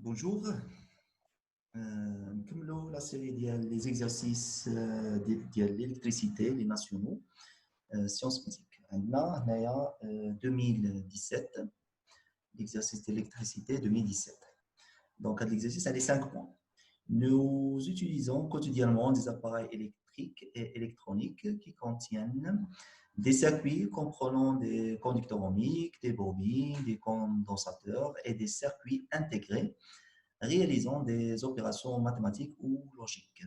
Bonjour. نكملوا لا سيري ديال لي زيكزارسيس ديال l'électricité les nationaux sciences physiques. عندنا هنايا 2017 l'exercice d'électricité 2017. Donc l'exercice a les 5 points. Nous utilisons quotidiennement des appareils électriques et électroniques qui contiennent des circuits comprenant des conducteurs ohmiques, des bobines, des condensateurs et des circuits intégrés réalisant des opérations mathématiques ou logiques.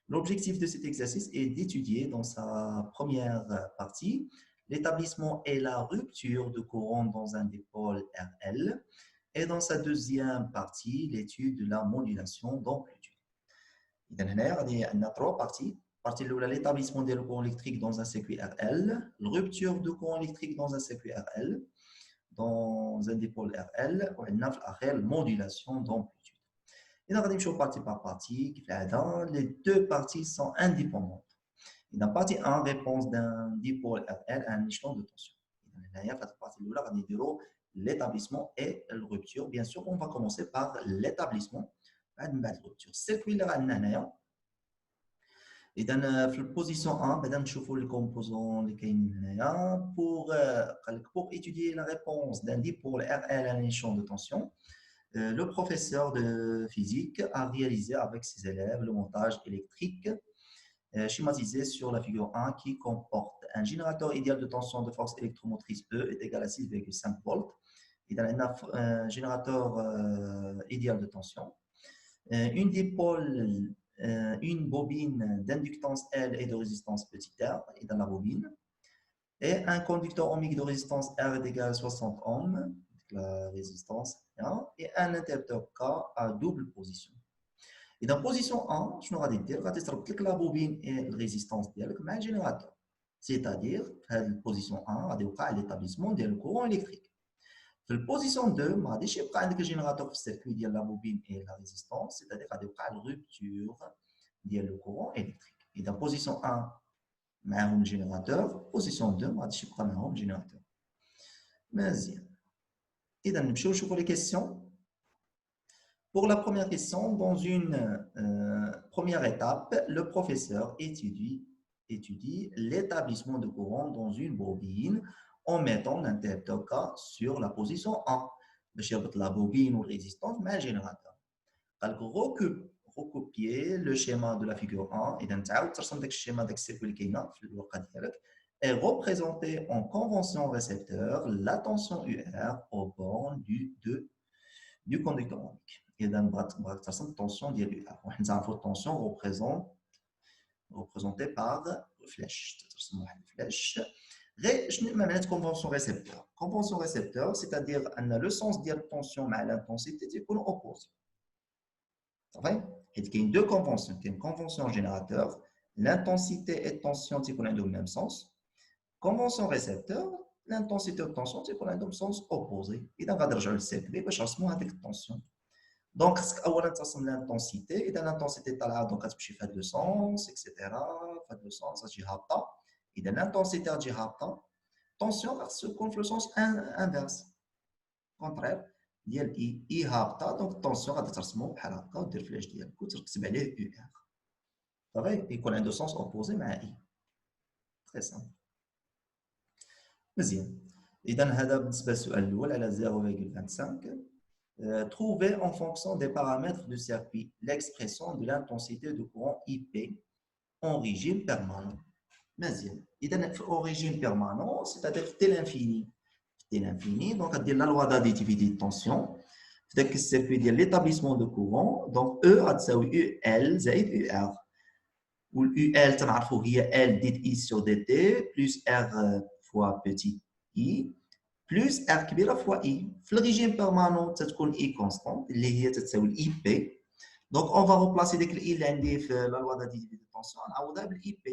L'objectif de cet exercice est d'étudier dans sa première partie l'établissement et la rupture de courant dans un dipôle RL et dans sa deuxième partie l'étude de la modulation d'amplitude. Il y a trois parties. Partie الاولى l'établissement du courant électrique dans un circuit RL, la rupture de courant électrique dans un circuit RL, dans un dipôle RL, et la modulation d'amplitude. Et on va aller partie par partie. Les deux parties sont indépendantes. Et dans la partie 1, réponse d'un dipôle RL à un échelon de tension. Dans la partie 2, on va dire l'établissement et la rupture. Bien sûr, on va commencer par l'établissement et la rupture. Circuit là, et dans la position 1, on va voir les composants pour étudier la réponse d'un dipôle RL à un échelon de tension. Le professeur de physique a réalisé avec ses élèves le montage électrique schématisé sur la figure 1 qui comporte un générateur idéal de tension de force électromotrice E est égal à 6,5 volts. Et dans un générateur idéal de tension, une dipôle, une bobine d'inductance L et de résistance petit r est dans la bobine, et un conducteur ohmique de résistance R est égal à 60 ohms, la résistance, et un interrupteur K à double position. Et dans position 1, je vais dire que la bobine et la résistance avec un générateur. C'est-à-dire, dans position 1, on va l'établissement du courant électrique. Dans la position 2, on va dire que le générateur dans le circuit de la bobine et la résistance, c'est-à-dire la rupture du courant électrique. Et dans position 1, on a un générateur. Position 2, on va dire que un générateur. Merci. Et dans les questions. Pour la première question, dans une première étape, le professeur étudie l'établissement de courant dans une bobine en mettant l'interrupteur K sur la position 1. La bobine ou résistance, mais le générateur. Recopier le schéma de la figure 1 et le schéma de circuit est représenté en convention récepteur la tension UR aux bornes du conducteur ohmique. Et dans la tension de l'UR. La tension représentée par une flèche. Convention récepteur. Convention récepteur, c'est-à-dire que le sens de la tension à l'intensité est opposé. Il y a deux conventions. Il y a une convention générateur, l'intensité et la tension sont dans le même sens. Convention récepteur, l'intensité et la tension sont dans le sens opposé. Et donc, on va regarder le circuit pour chercher cette tension. Donc, l'intensité, et l'intensité est là, donc elle fait le sens, etc. Fait le sens, ça girape. Et l'intensité a girape. Tension va se confondre le sens inverse. Contraire. ديال اي هابطه دونك الطونسيون غادي ترسمو بحال هكا ودير فلاش ديالك وتركب عليه يو ار صافي يكون عنده سونس اوبوزي مع اي تري سامبل مزيان اذا هذا بالنسبه للسؤال الاول على 0,25 trouver en fonction des paramètres du circuit l'expression de l'intensité de courant IP en régime permanent مزيان اذا en régime permanent c'est-à-dire dès l'infini l'infini, donc on a la loi d'additivité de tension, c'est le circuit de l'établissement de courant, donc E a UL زائد UR, où UL تعرفوا هي L dit I sur dt plus R fois petit I plus R كبيرة fois I. في le régime permanent تكون I constante اللي هي تساوي IP. Donc on va remplacer ديك I اللي عندي في la loi d'additivité de tension نعوضها بال IP.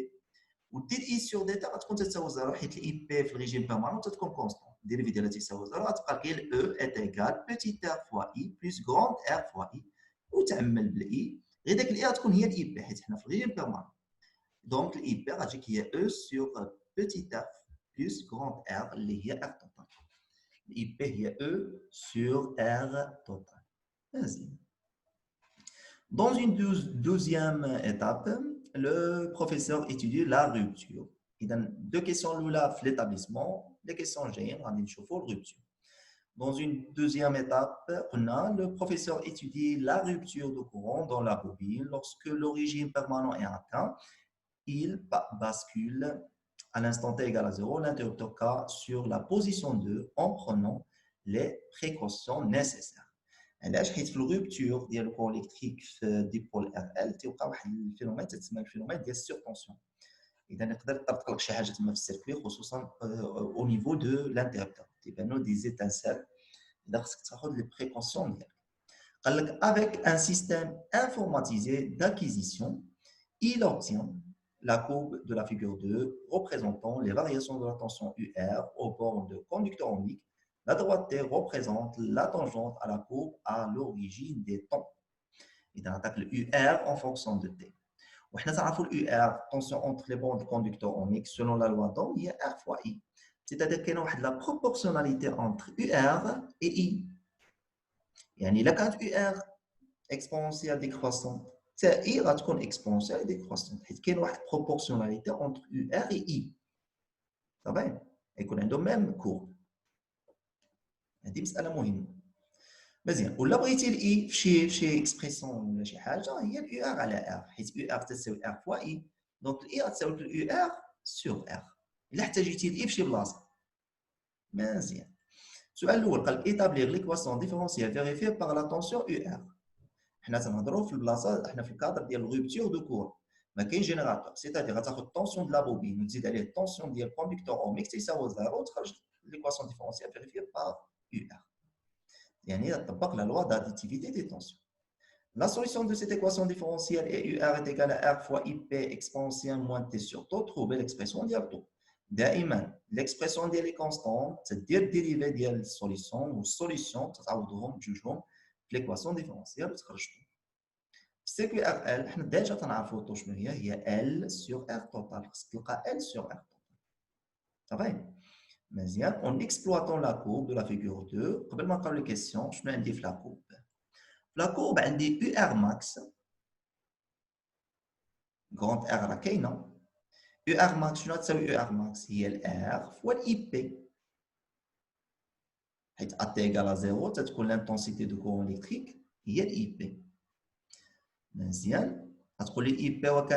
ودير اي سور ديتا غتكون تساوي 0 حيت الاي بي في الريجيم بيرمانون تتكون كونستون الديريفي ديالها تساوي 0 غتبقى لك الاو ايت ايكال بوتيت ار فوا اي بلس غروند ار فوا اي وتعمل بالاي غير داك الاي غتكون هي الاي بي حيت حنا في الريجيم بيرمانون دونك الاي بي غتجيك هي او سور بوتيت ار بلس غروند ار اللي هي ار توتال الاي بي هي او سور ار توتال Vas-y. Dans une deuxième étape, le professeur étudie la rupture. Il donne deux questions là l'établissement, les questions générales, on la rupture. Dans une deuxième étape, le professeur étudie la rupture de courant dans la bobine. Lorsque l'origine permanente est atteinte, il bascule à l'instant t égal à 0 l'interrupteur K sur la position 2 en prenant les précautions nécessaires. علاش حيت في الرupture ديال الكور الكتريك في ديبول ار ال تيوقع واحد الفينومين تسمى الفينومين ديال السيرتونسيون. اذا يقدر تطلق شي حاجه تما في السيركوي خصوصا او نيفو دو لانتربتور تيبانو دي زيتانسال. اذا خصك تاخذ لي بريكوسيون ديالك. قال لك avec un système informatisé d'acquisition il obtient la courbe de la figure 2 représentant les variations de la tension UR aux bornes de conducteur ohmique. La droite T représente la tangente à la courbe à l'origine des temps. Il attaque le UR en fonction de T. On a le UR, tension entre les bornes de conducteur ohmique, selon la loi d'Ohm, il y a R fois I. C'est-à-dire qu'il y a la proportionnalité entre UR et I. يعني إلا كانت UR exponentielle décroissante, c'est I غتكون exponentielle décroissante. حيت كاين واحد proportionnalité entre UR et I. صافي؟ يكون عندهم même courbe. هذه مسألة مهمة. مزيان ولا بغيتي الاي في شي اكسبريسيون ولا شي حاجه هي الاي ار على ار حيت اي ار تساوي ار فوا اي دونك الاي غتساوي الاي ار سور ار الا احتاجيتي الاي في شي بلاصه. مزيان. السؤال الاول قال ايتابليغ ليكواسيون ديفيرونسيال فيريفي باغ لا طونسيون اي ار. حنا تنهضروا في البلاصه حنا في الكادر ديال الروبتور دو كور ما كاين جينيراتور سيتادير غتاخذ الطونسيون د لا بوبين وتزيد عليه الطونسيون ديال الكوندكتور اوميك تيساوي زيرو وتخرج ليكواسيون ديفيرونسيال فيريفي باغ اي ار. يعني تطبق la loi d'additivité des tensions. La solution de cette équation différentielle est UR est égal à R fois IP exponentielle moins T sur taux. Trouver l'expression ديال taux. دائما l'expression ديال est constante, c'est-à-dire dérivée ديال السوليسيون والسوليسيون تعوضهم بجوجهم في l'équation différentielle وتخرج taux. سي كو ار ال حنا ديجا تنعرفوا taux شنو هي L sur R total. خصك تلقى L sur R total. صافي؟ مزيان en exploitant la courbe de la figure 2 قبل ما نقراو لي كيسيون شنو عندي في لا كورب في لا كورب عندي يو ار ماكس كروند ار راه كاينه يو ار ماكس شنو تساوي يو ار ماكس هي الار فوا الاي بي حيت ا تي ايغال 0 تتكون لانتونسيتي دو كورون الكتريك هي الاي بي. مزيان غتقول لي الاي بي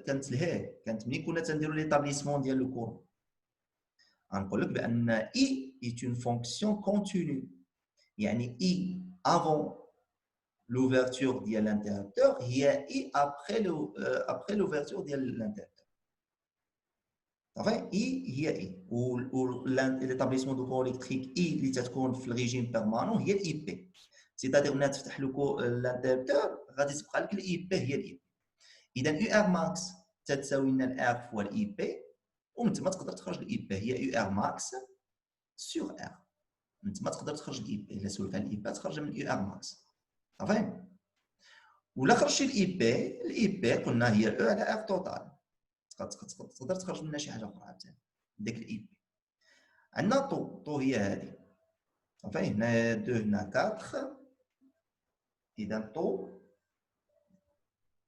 كانت لهيه كانت ملي كنا تنديروا ليطابليسمون ديال لو كور غنقول لك بان I est une fonction continue. يعني I avant l'ouverture de l'interrupteur هي I après l'ouverture de l'interrupteur. Enfin, I هي I. L'établissement de courant électrique I اللي تتكون في الريجيم بيرمانون هي الاي بي. سيتادير ملي تفتح الانترربتور غادي تبقى لك الاي بي هي الاي بي. اذا يو ار ماكس تتساوي لنا الار فوا الاي بي ومن تما تقدر تخرج الاي بي هي يو ار ماكس سور ار. من تما تقدر تخرج الاي بي الا سولت على الاي بي تخرج من يو ار ماكس. صافي ولا خرجتي الاي بي قلنا هي او على ار توتال تقدر تخرج منها شي حاجه اخرى عاوتاني ديك الاي بي. عندنا طو هي هذه صافي هنا 2 هنا 4 اذا طو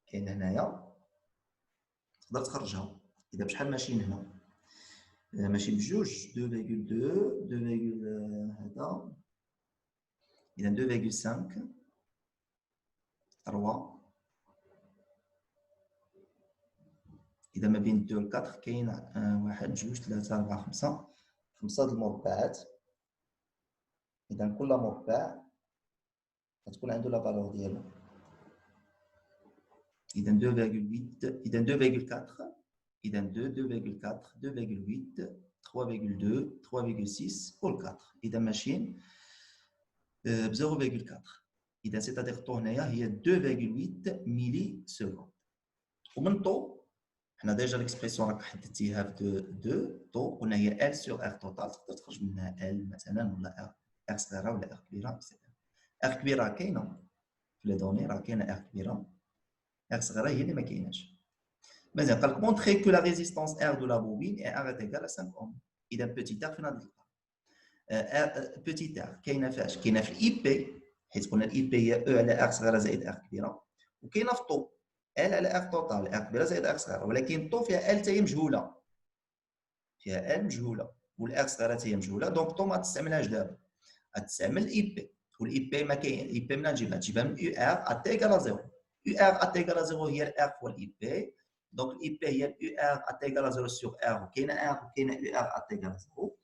كاين هنايا تقدر تخرجها اذا بشحال ماشيين هنا ماشي بجوج 2.2 هذا اذا 2.5 3 اذا ما بين 2 و 4 كاين 1 2 3 4 5 5 د المربعات. اذا كل مربع غتكون عنده لا فالور ديالو. اذا 2.8 اذا 2.4 اذا 2 2.4 2.8 3.2 3.6 و 4 اذا ماشيين ب 0.4. اذا سيتادير طو هنايا هي 2.8 ملي سكوند. ومن طو حنا ديجا ليكسبريسيون راك حددتيها في 2 طو قلنا هي ال سور ار توتال تقدر تخرج منها ال مثلا ولا ار صغيره ولا ار كبيره. ار كبيره كاينه في لي دوني راه كاينه ار كبيره ار صغيره هي اللي ما كايناش. مزيان قال لك مونطري كو لا ريزيستانس ار دو لا بوبين اي ار ايغال ا 5 اوم. اذا بوتيت ار فين غادي تلقى بوتيت ار كاينه فاش كاينه في الاي بي حيت قلنا الاي بي هي او على ار صغيره زائد ار كبيره، وكاينه في طو ال على ار توتال ار كبيره زائد ار صغيره، ولكن طو فيها ال حتى هي مجهوله، فيها ال مجهوله والار صغيره حتى هي مجهوله. دونك طو ما تستعملهاش دابا، غتستعمل الاي بي، والاي بي ما كاين الاي بي منين تجيبها؟ تجيبها من يو ار ا تي ايكال زيرو. يو ار ا تي ايكال زيرو هي الار فوا الاي بي، دونك الاي بي هي يو ار ا تي ايكال زيرو سور ار، وكاينه ار وكاينه يو ار ا تي ايكال زيرو،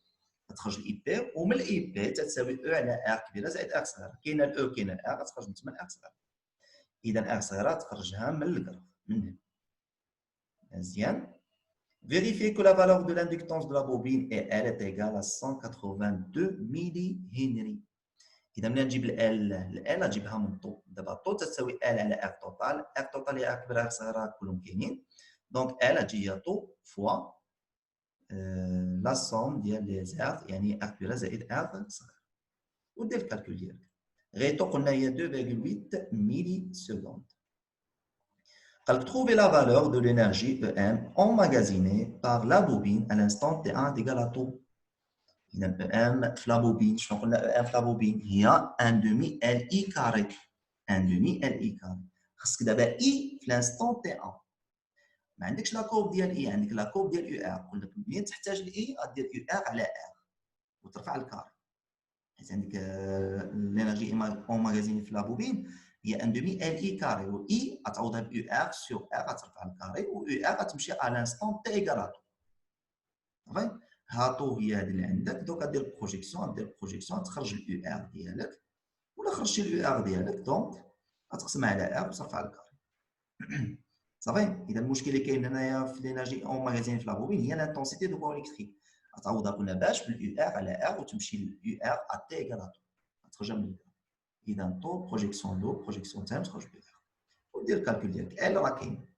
تخرج الاي بي، ومن الاي بي تتساوي او على ار كبيره زائد ار صغيره، كاينه الاو كاينه الار، غتخرج من تما ار صغيره. اذا ار صغيره تخرجها من الكراف من هنا. مزيان. Vérifiez que la valeur de l'inductance de la bobine est elle est égale à 182 ملي اذا ملي نجيب ال غتجيبها من طو. دابا طو تساوي ال على ار توتال، ار توتال هي ار كبيره ار صغيره كلهم كاينين، دونك ال غتجي هي طو فوا لا سوم ديال لي زار، يعني ار كبيره زائد ار صغيره، ودير الكالكول ديالك. غيتو قلنا هي 2,8 ملي سكوند. قال لك trouver la valeur de l'énergie EM emmagasinée par la bobine à l'instant T1 égale à taux. إذا EM في la bobine، شنو قلنا EM في la bobine هي 1 demi LI carré، 1 demi LI carré. خاصك دابا I في l'instant T1. ما عندكش لا كورب ديال I، عندك لا كورب ديال UR. قلت لك ملي تحتاج ل I غدير UR على R وترفع الكاري، حيت عندك الانرجي emmagasinée في la bobine هي 1 demi LI carré، و I غتعوضها ب UR sur R غترفع الكاري، و UR غتمشي à l'instant T égale à tout. صافي، هاتو هي هذه اللي عندك. دوك غدير بروجيكسيون، غدير بروجيكسيون تخرج اليو ار ديالك، ولا خرجتي اليو ار ديالك دونك غتقسمها على ار وترفع الكاري. صافي. اذا المشكل اللي كاين هنايا في الانرجي اون ماغازين في لابوبين هي لانتونسيتي دو كور الكتريك، غتعوضها قلنا باش باليو ار على ار وتمشي لليو ار ا تي ايكال ا غتخرجها من الكار. اذا طو بروجيكسيون لو بروجيكسيون تايم تخرج بيو ار، ودير الكالكول ديالك ال راه كاين.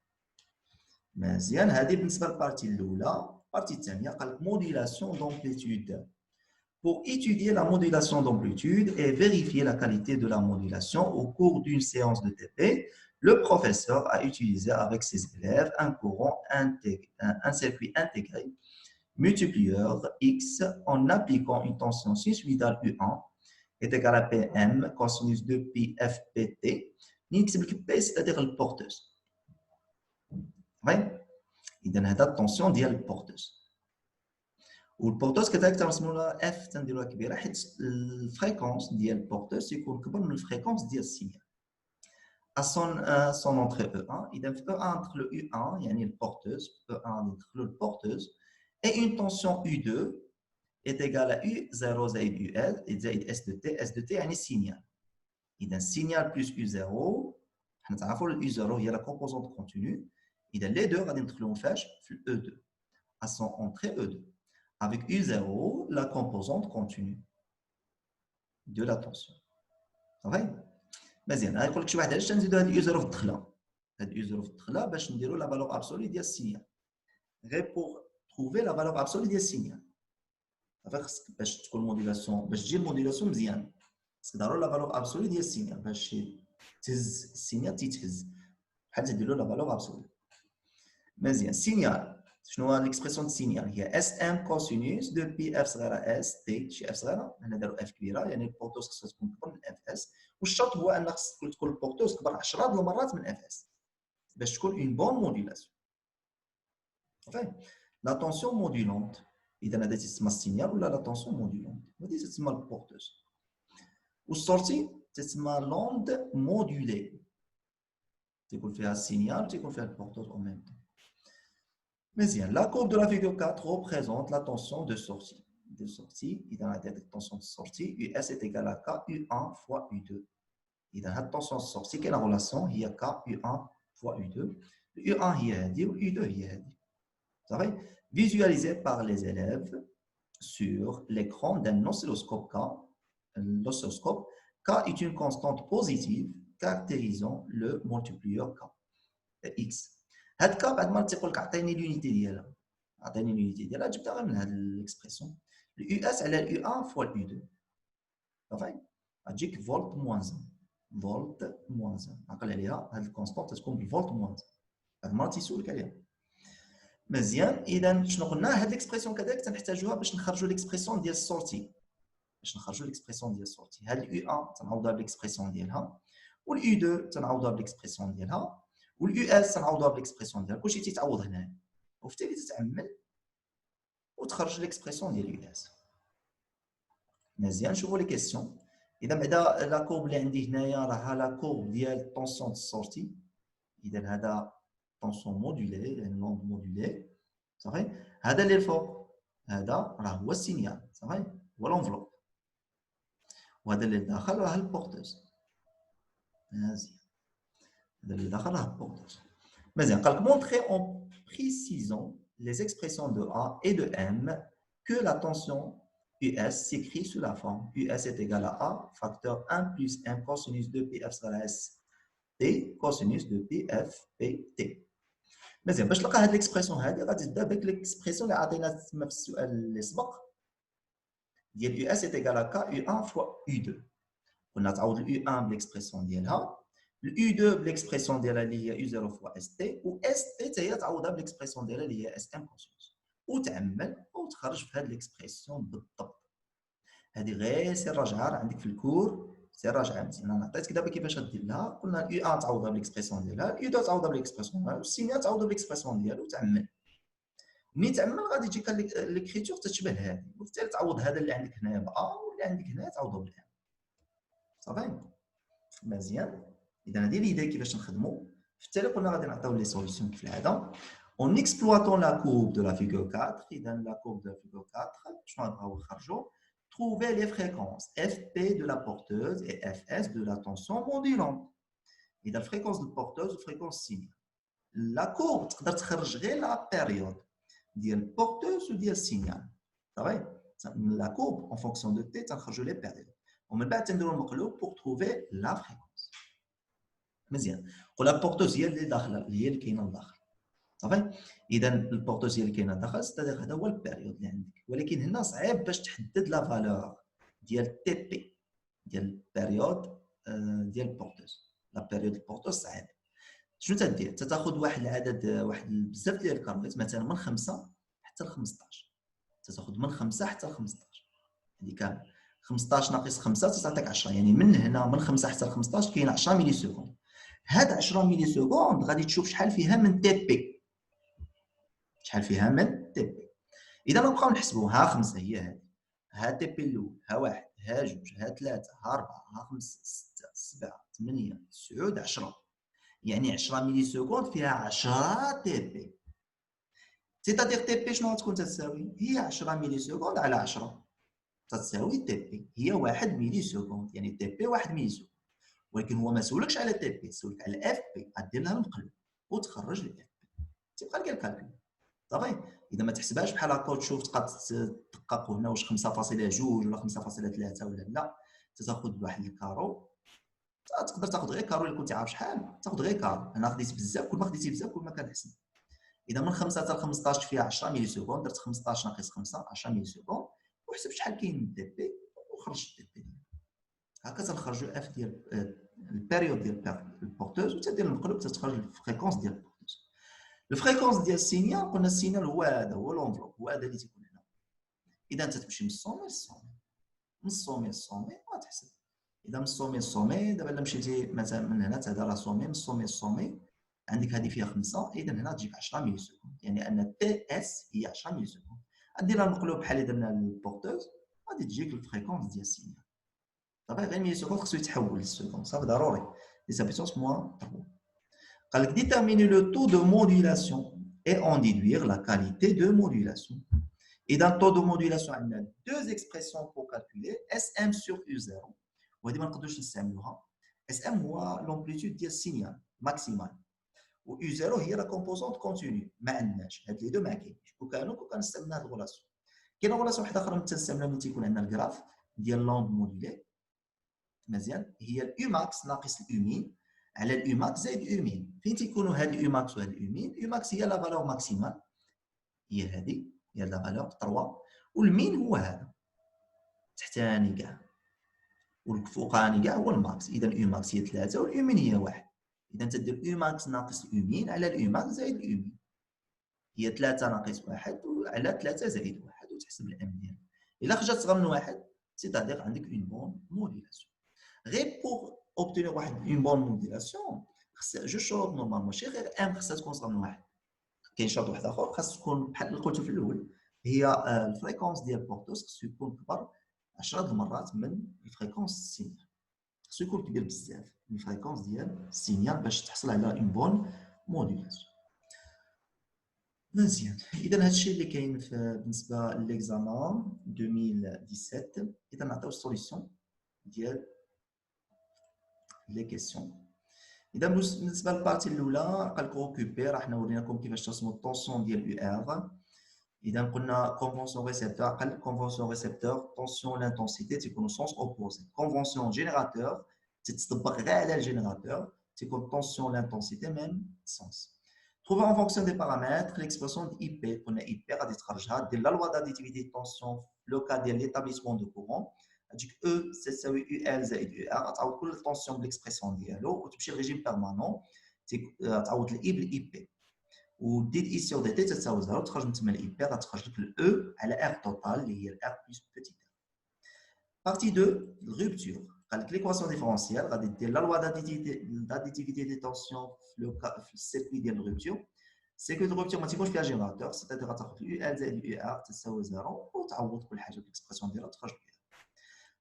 مزيان. هذه بالنسبه للبارتي الاولى. البارتي الثانيه قال لك موديلاسيون دامبليتود. Pour étudier la modulation d'amplitude et vérifier la qualité de la modulation au cours d'une séance de TP, le professeur a utilisé avec ses élèves un courant intégré, un circuit intégré multiplieur X en appliquant une tension sinusoïdale U1 est égale à Pm cosinus de pi fpt. نكتب لك P c'est-à-dire البورتوز. إذا هذا التونسيون ديال البورتوز، والبورتوز كذلك ترسموا اف تنديروها كبيره حيت الفريكونس ديال البورتوز يكون كبر من الفريكونس ديال السينيال. son entrée E1. اذا في E1 ندخلوا U1 يعني البورتوز، E1 ندخلوا البورتوز، et une tension U2 est égale à U0 زائد UL زائد S de T. S de T يعني السينيال. اذا السينيال بلس U0، حنا تعرفوا U0 هي لا كومبوزونت كونتينيو، اذا لي دو غادي ندخلوهم فاش في E2 à son entrée E2 avec U0 la composante continue de la tension. صافي. مزيان. غيقول لك شي واحد علاش تنزيدوا هاد U0 في الدخله، هاد U0 في الدخله باش نديروا لا فالور ابسولي ديال السينيال، غير بوغ تروفي لا فالور ابسولي ديال السينيال. صافي. خصك باش تكون موديلاسيون، باش تجي الموديلاسيون مزيان خصك ضروري لا فالور ابسولي ديال السينيال باش تهز السينيال تيتهز بحال تديروا لا فالور ابسولي. مزيان. سينيال شنو هو ليكسبرسيون دو سينيال؟ هي اس ام كوسينوس دو بي اف صغيره اس تي، شي اف صغيره، هنا داروا اف كبيره يعني البورتوس خصها تكون كبر من اف اس، والشرط هو ان خصك تكون البورتوس كبر 10 د المرات من اف اس باش تكون اون بون موديلاسيون. صافي. لا تونسيون موديلونت، اذا هذا تسمى السينيال ولا لا تونسيون موديلونت، وهذه تسمى البورتوس. والسورتي تسمى لوند مودولي، تيكون فيها السينيال وتيكون فيها البورتوس او ميم طون. مزيان. La courbe de la figure 4 représente la tension de sortie. إذا هذه التنسيون de sortie US est égal à K U1 fois U2. إذا هذه التنسيون de sortie كاينه ريلاسيون هي K U1 fois U2. U1 هي هذه و U2 هي هذه. صافي. Visualisé par les élèves sur l'écran d'un oscilloscope K. L'oscilloscope K est une constante positive caractérisant le multiplieur K X. هاد كا بعد ما تيقول لك عطيني لونيتي ديالها، عطيني لونيتي ديالها جبتها غير من هاد الاكسبرسيون اليو اس على اليو 1 فوا اليو 2. صافي. غتجيك فولت موان 1 فولت موان 1 عقل عليها، هاد الكونستونت تكون بالفولت موان 1 هاد المره تيسولك عليها. مزيان. اذا شنو قلنا؟ هاد الاكسبرسيون كذلك تنحتاجوها باش نخرجوا الاكسبرسيون ديال السورتي باش نخرجوا ليكسبرسيون ديال السورتي. هاد اليو 1 تنعوضوها بليكسبرسيون ديالها، واليو 2 تنعوضوها بليكسبرسيون ديالها، واليو اس تنعوضوها بليكسبرسيون ديالها. كلشي تيتعوض هنايا، وفي التالي تتعمل وتخرج ليكسبرسيون ديال اليو اس. مزيان، نشوفوا لي كيسيون. اذا بعدا لا كورب اللي عندي هنايا راه لا كورب ديال الطونسيون السورتي. اذا هذا طونسيون مودولي، يعني لوند مودولي، صافي. هذا اللي الفوق هذا راه هو السينيال، صافي، هو لونفلوب. وهذا اللي داخل راه البورتوز. مزيان، هذا اللي داخل راه البورتوز. مزيان، قالك montrer en précisant les expressions de A et de M que la tension US s'écrit sous la forme US est égal à A facteur 1 plus M cosinus de PF sur S T cosinus de PF PT. مزيان، باش تلقى هاد ليكسبرسيون هادي غادي تبدا بهاد ليكسبرسيون اللي عطينا تما في السؤال اللي سبق ديال يو اس est égal à K U1 fois U2. قلنا تعوض اليو 1 بليكسبرسيون ديالها، اليو 2 بليكسبرسيون ديالها اللي هي يو 0 فوا اس تي، و اس تي حتى هي تعوضها بليكسبرسيون ديالها اللي هي اس ام كونسيوس، وتعمل وتخرج في هاد ليكسبرسيون بالضبط. هذه غير سير راجعه راه عندك في الكور، سير راجعه مزيان. انا عطيتك دابا كيفاش غدير لها. قلنا اليو 1 تعوضها بليكسبرسيون ديالها، اليو 2 تعوضها بليكسبرسيون ديالها، والسينيا تعوضها بليكسبرسيون ديالو، وتعمل. ملي تعمل غادي تجيك ليكريتور تتشبه هذه، وبالتالي تعوض هذا اللي عندك هنايا ب ا، واللي عندك هنايا تعوضه بال ام. صافي، مزيان. اذا هذه ليدي كيفاش نخدموا. في التالي قلنا غادي نعطيو لي سوليسيون كيف العاده اون اكسبلواتون لا كورب دو لا فيغور 4. اذا لا كورب دو لا فيغور 4 شنو غنبغيو نخرجوا؟ trouver les fréquences fp de la porteuse et fs de la tension modulante. اذا الفريكونس دو البورتوز والفريكونس سينيال. لا كورب تقدر تخرج غير لا بيريود ديال البورتوز وديال السينيال، صافي. لا كورب اون فونكسيون دو تي تنخرجوا لي بيريود، ومن بعد تنديروا المقلوب بور trouver لا فريكونس. مزيان، قول لا بورتوز هي اللي داخله، هي اللي كاينه لداخل، صافي. اذا البورتوز هي اللي كاينه داخل، ستادير هذا هو البيريود اللي عندك. ولكن هنا صعيب باش تحدد لا فالور ديال تي بي ديال البيريود ديال البورتوز. لا بيريود البورتوز صعيب. شنو تدير؟ تاخذ واحد العدد، واحد بزاف ديال الكاربيت، مثلا من 5 حتى ل 15. تاخذ من 5 حتى ل 15، هذه كامل. 15 ناقص 5 تعطيك 10، يعني من هنا من 5 حتى ل 15 كاين 10 ملي سكوند. هاد 10 ملي سكوند غادي تشوف شحال فيها من تي بي، شحال فيها من تي بي. اذا نبقاو نحسبوا، ها 5 هي هذه، ها تي بي الاول، ها 1، ها 2، ها 3، ها 4، ها 5، 6، 7، 8، 9، 10. يعني 10 ملي سكوند فيها 10 تي بي. سيتادير تي بي شنو غتكون تساوي؟ هي 10 ملي سكوند على 10 تساوي تي بي، هي 1 ملي سكوند، يعني تي بي 1 ملي سكوند. ولكن هو ما سولكش على تي بي، سولك على اف بي، غدير لها المقلوب وتخرج الاف بي، تبقى لك الكالكول، صافي. اذا ما تحسبهاش بحال هكا وتشوف تبقى تدقق هنا واش 5.2 ولا 5.3 ولا لا، تاخذ واحد الكارو. تقدر تاخذ غير كارو الا كنتي عارف شحال، تاخذ غير كارو. انا خديت بزاف، كل ما خديتي بزاف كل ما كان احسن. اذا من 5 حتى ل 15 فيها 10 ملي سكوند، درت 15 ناقص 5 10 ملي سكوند، وحسب شحال كاين من تي بي وخرجت التي بي. هكا تنخرجوا اف ديال البيريود ديال البورتوز، وتدير المقلوب تتخرج الفريكونس ديال البورتوز. الفريكونس ديال السينيال، قلنا السينيال هو هذا، هو لونفلوب، هو هذا اللي تيكون هنا. اذا انت تمشي من السومي للسومي، من السومي للسومي وتحسب. اذا من السومي للسومي، دابا الا مشيتي مثلا من هنا حتى هذا راه سومي، من السومي للسومي عندك هذه فيها 5، اذا هنا تجيك 10 ملي سكوند، يعني ان تي اس هي 10 ملي سكوند. غدير لها المقلوب بحال اللي درنا للبورتوز، غادي تجيك الفريكونس ديال السينيال. صافي، غير ملي سكوند خصو يتحول للسكوند، صافي ضروري. لي سابيتونس موان 3. قال لك déterminer le taux de modulation et en déduire la qualité de modulation. اذا التو دو موديلاسيون عندنا deux expressions pour calculer SM sur U0، وهذه ما نقدروش نستعملوها. SM هو لومبليتود ديال السينيال ماكسيمال، و U0 هي لا كومبوزونت كونتينيو. ما عندناش هاد لي دو، ما كاينش. كون كنستعمل هاد الغولاسيون. كاينه غولاسيون واحده اخرى تنستعملها ملي تيكون عندنا الجراف ديال لونغ موديلي، مزيان، هي الاو ماكس ناقص الاو مين على الاو ماكس زائد الاو مين. فين تيكونوا هاد الاو ماكس وهاد الاو مين؟ الاو ماكس هي لا فالور ماكسيمال، هي هذه، هي لا فالور 3، والمين هو هذا تحتاني كاع، والفوقاني كاع هو الماكس. اذا الاو ماكس هي 3 والاو مين هي 1. اذا تدير الاو ماكس ناقص الاو مين على الاو ماكس زائد الاو مين، هي 3 ناقص 1 على 3 زائد 1، وتحسب الام ديالها. الا خرجت صغر من 1 c'est-à-dire عندك une bonne modulation. غير pour obtenir une bonne modulation جوج شروط نورمالمون ماشي غير ام خاصها تكون صغر من واحد. كاين شرط واحد اخر خاص تكون بحال اللي قلتو في الاول هي الفريكونس ديال البورتوس خصو يكون كبر 10 المرات من الفريكونس السينيال. خصو يكون كبير بزاف من الفريكونس ديال السينيال باش تحصل على اون بون موديلاسيون. مزيان، اذا هذا الشيء اللي كاين بالنسبه لليكزامان 2017. اذا نعطيو السوليسيون ديال لي كيسيون. اذا بالنسبه للبارتي الاولى قال لك اوكوبي راح نوريكم كيفاش ترسموا الطونسيون ديال يو ار. اذا قلنا كونفونسيون ريسبتور قال كونفونسيون ريسبتور طونسيون لانتونسيتي تيكونوا سونس اوبوزي. كونفونسيون جينيراتور تتطبق غير على الجينيراتور تيكون طونسيون لانتونسيتي ميم سونس. Trouver en fonction des paramètres l'expression de IP. قلنا IP غادي تخرجها دير لا لوا d'additivité de tension في لو كا ديال l'établissement de courant. هذيك E تساوي UL زائد UR غتعوض كل الطونسيون بالاكسبرسيون ديالو وتمشي للريجيم بيرمانون تعوض الاي بالاي بي ودير اي سور دي تي تساوي 0 تخرج من تما الاي بي غتخرج لك الاو على ار توتال اللي هي الار بلس بوتيت ار. بارتي 2 الرupture قال لك ليكواسيون ديفرونسيال غادي دير لا لوا d'additivité دي طونسيون في السيركوي ديال الرupture. السيركوي ديال الرupture ما تيكونش فيها جينيراتور سيتادير غتاخذ اليو ال زائد اليو ار تساوي 0 وتعوض كل حاجه بالاكسبرسيون ديالها تخرج بها.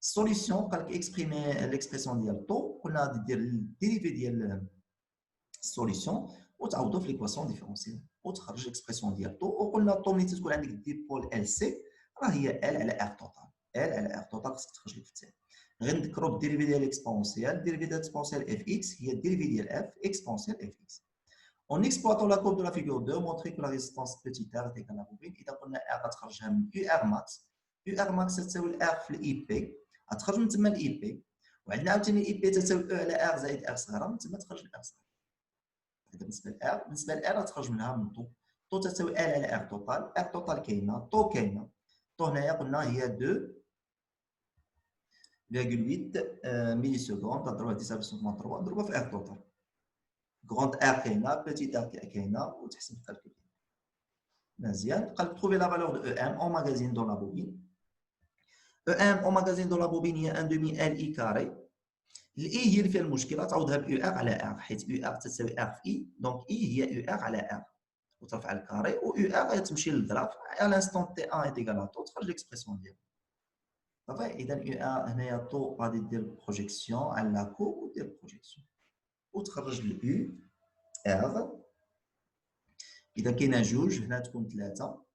السوليسيون قال لك اكسبريمي ليكسبرسيون ديال الطو قلنا غادي دير الديريفي ديال السوليسيون وتعوضو في ليكواسيون ديفرونسيال وتخرج ليكسبرسيون ديال الطو. وقلنا الطو ملي تكون عندك ديبول ال سي راه هي ال على ار توتال. ال على ار توتال خصك تخرج لك في الثاني. غنذكروا الديريفي ديال الاكسبونسيال. الديريفي ديال الاكسبونسيال اف اكس هي الديريفي ديال اف اكسبونسيال اف اكس. En exploitant la courbe de la figure 2, montrer que la résistance petit r est égale à bobine. إذا قلنا r غتخرجها من UR max. UR max تساوي الار في الاي بي غتخرج من تما الاي بي وعندنا عاوتاني الاي بي تساوي او على ار زائد ار صغيره من تما تخرج الار صغيره. هذا بالنسبه للار. بالنسبه للار غتخرج منها من طو. طو تساوي ال على ار توتال. ار توتال كاينه طو كاينه. طو هنايا قلنا هي 2.8 ملي سكوند تضربها 10 3 نضربها في ار توتال. Grande R كاينه petite R كاينه وتحسب الكالكول. مزيان قال trouver la valeur de EM emmagasine dans la bobine. EM emmagasine dans la bobine هي 1 demi LI carré. الاي هي اللي فيها المشكله تعوضها ب UR على R حيث UR تساوي R في I دونك I هي UR على R وترفع الكاري و UR غتمشي للغراف à l'instant T1 est égal à طو تخرج ليكسبرسيون ديالها. صافي اذا UR هنايا طو غادي دير بروجيكسيون على لا كورب ودير بروجيكسيون وتخرج اليو ار. اذا كاينه جوج هنا تكون 3.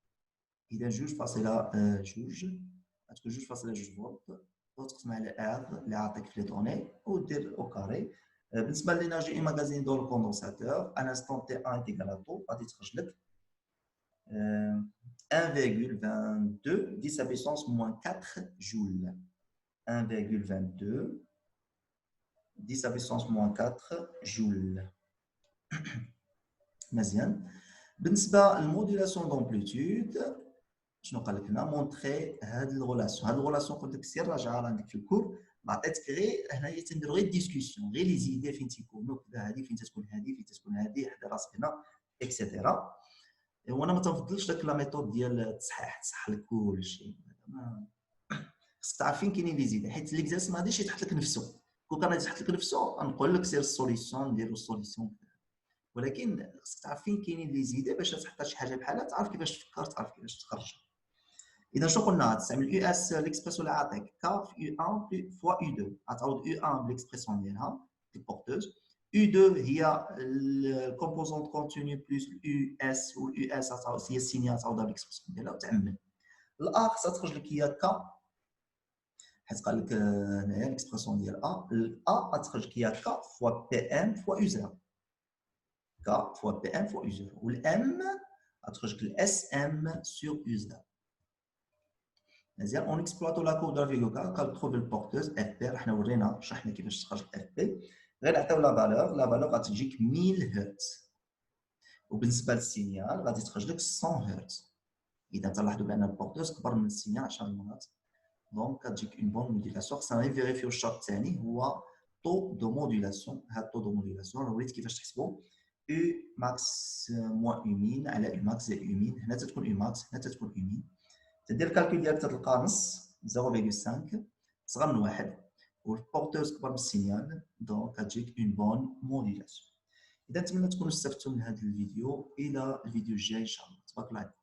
اذا جوج فاصله جوج غتكون جوج فاصله جوج فولت وتقسم على ار اللي عاطيك في لي دوني ودير او كاري. بالنسبه للانرجي ايماغازين دون الكوندونساتور ان انستون تي 1 ايكال ا طو غادي تخرج لك 1,22 10 puissance moins 4 جول. 1,22 10 puissance moins 4 جول. مزيان. بالنسبه للموديلاسيون دومبليتود شنو قال لك هنا مونطري هاد الغولاسيون قلت لك سير راجعه عندك في الكور ما عطيتك غير هنايا تنديرو غير ديسكوسيون غير لي زيدي فين تيكونوا كذا هذه فين تكون هذه فين تكون هذه حدا راسك هنا اكسيتيرا. وانا ما تنفضلش داك لا ميثود ديال تصحح لك كلشي. خصك تعرف فين كاينين لي زيدي حيت ليكزارس ما غاديش يتحط لك نفسه. كون كان يتحط لك نفسه نقول لك سير السوليسيون نديرو السوليسيون ولكن خصك تعرف فين كاينين لي زيدي باش تحط شي حاجه بحالها تعرف كيفاش تفكر تعرف كيفاش تخرج. اذا شنو قلنا تستعمل يو اس ليكسبرسيون اللي عاطيك ك في يو 1 فوا يو 2 غتعوض يو 1 بالاكسبرسيون ديالها دي بورتوز. يو 2 هي الكومبوزونت كونتينيو بلس يو اس واليو اس هي السينيال تعوضها بالاكسبرسيون ديالها وتعمل. الا خصها تخرج لك هي ك حيت قال لك هنايا الاكسبرسيون ديال الا غتخرج لك هي ك فوا بي ام فوا يو 0 K fois PM fois U0 ou M غتخرج لك الاس ام sur U0. مزيان اون اكسبلواتو لا كود دو فيغو كا تروفي البورتوز اف بي حنا ورينا شرحنا كيفاش تخرج اف بي غير عطيو لا فالور غتجيك 1000 هرتز وبالنسبه للسينيال غادي تخرج لك 100 هرتز. اذا تلاحظوا بان البورتوز كبر من السينيال 10 مرات دونك كتجيك اون بون موديلاسيون. خصنا غير فيريفيو الشرط الثاني هو طو دو موديلاسيون. هذا الطو دو موديلاسيون وريت كيفاش تحسبوا U max moins U min على U max زائد U min. هنا تتكون U max هنا تتكون U min. تدير الكالكول ديالك تلقى نص 0.5 صغر من واحد، والبورتوز كبر من السينيال، دونك غتجيك اون بون موديلاسيون. اذا نتمنى تكونوا استفدتوا من هذا الفيديو، الى الفيديو الجاي ان شاء الله. تبارك الله عليكم.